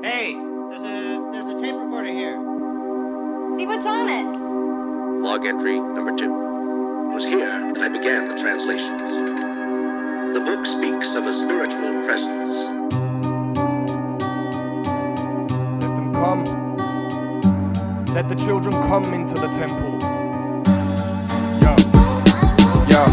Hey, there's a tape recorder here. See what's on it. Log entry number 2. It was here that I began the translations. The book speaks of a spiritual presence. Let them come. Let the children come into the temple. Yo,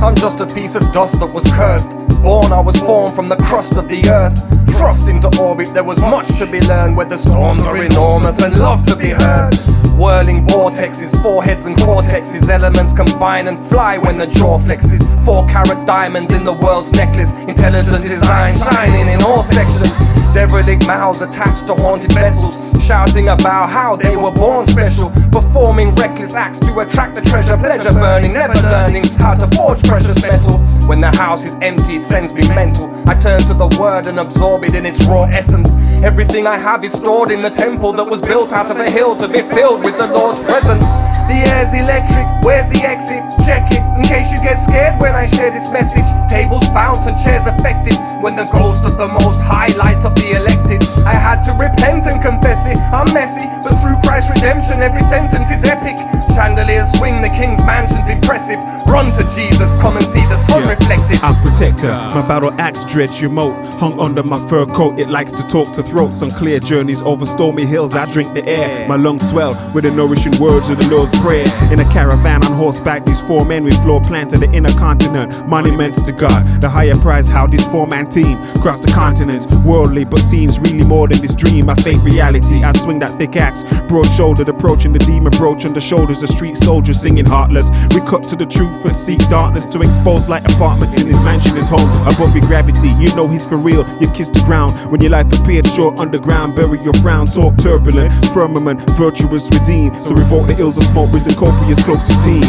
I'm just a piece of dust that was cursed. Born, I was formed from the crust of the earth. Thrust into orbit, there was much to be learned, where the storms are enormous and love to be heard. Whirling vortexes, foreheads and cortexes, elements combine and fly when the jaw flexes. 4-carat diamonds in the world's necklace, intelligent design shining in all sections. Derelict mouths attached to haunted vessels, shouting about how they were born special. Performing reckless acts to attract the treasure, pleasure burning, never learning how to forge precious metal. When the house is empty, it sends me mental. I turn to the word and absorb it in its raw essence. Everything I have is stored in the temple that was built out of a hill to be filled with the Lord's presence. The air's electric, where's the exit? Check it, in case you get scared when I share this message. Tables bounce and chairs affected when the ghost of the Most High lights up the elected. I had to repent and confess it, I'm messy, but through Christ's redemption every sentence is epic. Chandeliers swing, the king's mansion's impressive. Run to Jesus, come and see the sun reflected. I'm protector, my battle axe dreads your moat. Hung under my fur coat, it likes to talk to throats. On clear journeys over stormy hills, I drink the air. My lungs swell with the nourishing words of the Lord's prayer. In a caravan on horseback, these 4 men with floor plans of the inner continent. Monuments to God, the higher prize how this 4-man team cross the continents. Worldly but seems really more than this dream. I fake reality, I swing that thick axe, broad-shouldered, approaching the demon brooch on the shoulders of street soldiers singing heartless. We cut to the truth and seek darkness to expose light apartments in his mansion, his home above your gravity. You know he's for real, you kiss the ground when your life appeared short underground. Bury your frown, talk turbulent, firmament, virtuous, redeemed. So revolt the ills of smoke, risen copious, close to team.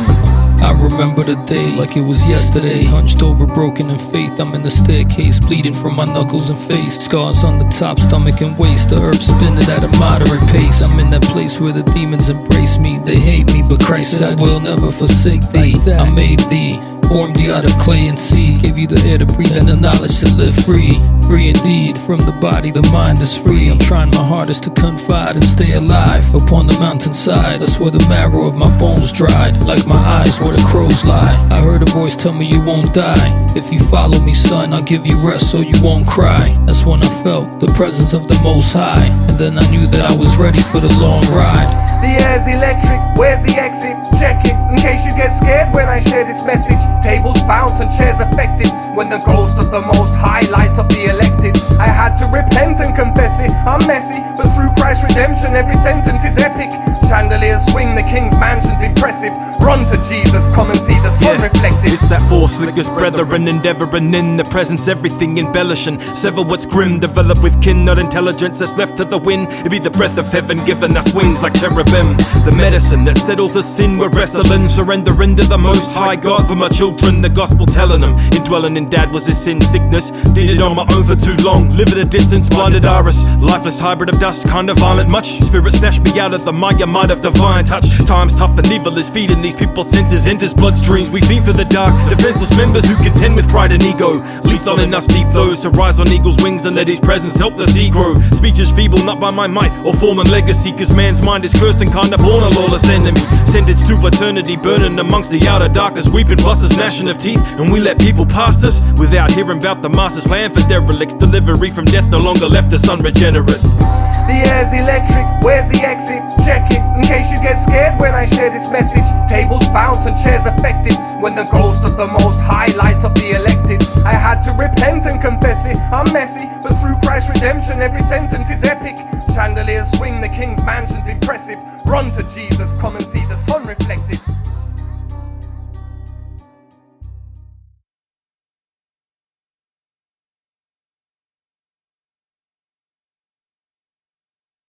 I remember the day like it was yesterday. Hunched over, broken in faith, I'm in the staircase, bleeding from my knuckles and face. Scars on the top, stomach and waist, the earth spinning at a moderate pace. I'm in that place where the demons embrace me. They hate me, but Christ said, I will never forsake thee. I made thee, formed thee out of clay and seed, gave you the air to breathe and the knowledge to live free. Free indeed, from the body the mind is free. I'm trying my hardest to confide and stay alive upon the mountainside. That's where the marrow of my bones dried, like my eyes where the crows lie. I heard a voice tell me you won't die. If you follow me, son, I'll give you rest so you won't cry. That's when I felt the presence of the Most High, and then I knew that I was ready for the long ride. The air's electric, where's the exit? Check it, in case you get scared when I share this message. Tables bounce and chairs affected when the ghost of the Most High lights up the elected. I had to repent and confess it, I'm messy, but through Christ's redemption every sentence is epic. Chandeliers swing, the king's mansion's impressive. Run to Jesus, come and see the sun reflected. It's that force that gives brethren endeavoring in the presence, everything embellishing. Sever what's grim, develop with kin, not intelligence that's left to the wind. It be the breath of heaven giving us wings like cherubim. The medicine that settles the sin we're wrestling. Surrendering to the Most High God for my children. The gospel telling them indwelling in dad was his sin sickness. Did it on my own for too long. Live at a distance, blinded iris. Lifeless hybrid of dust, kind of violent much. Spirit snatched me out of the Maya mind of divine touch. Time's tough and evil is feeding these people's senses, enters bloodstreams. We feed for the dark, defenseless members who contend with pride and ego. Lethal in us deep those to rise on eagle's wings and let his presence help the sea grow. Speech is feeble, not by my might or form and legacy, cause man's mind is cursed and kinda born a lawless enemy. Sentenced to eternity, burning amongst the outer darkness, weeping buses gnashing of teeth, and we let people pass us without hearing about the master's plan for derelicts. Delivery from death no longer left us unregenerate. The air's electric, where's the exit? Check it, in case you get scared when I share this message. Tables bounce and chairs affected when the ghost of the Most High lights up the elected. I had to repent and confess it, I'm messy, but through Christ's redemption every sentence is epic. Chandeliers swing, the king's mansion's impressive. Run to Jesus, come and see the sun reflected.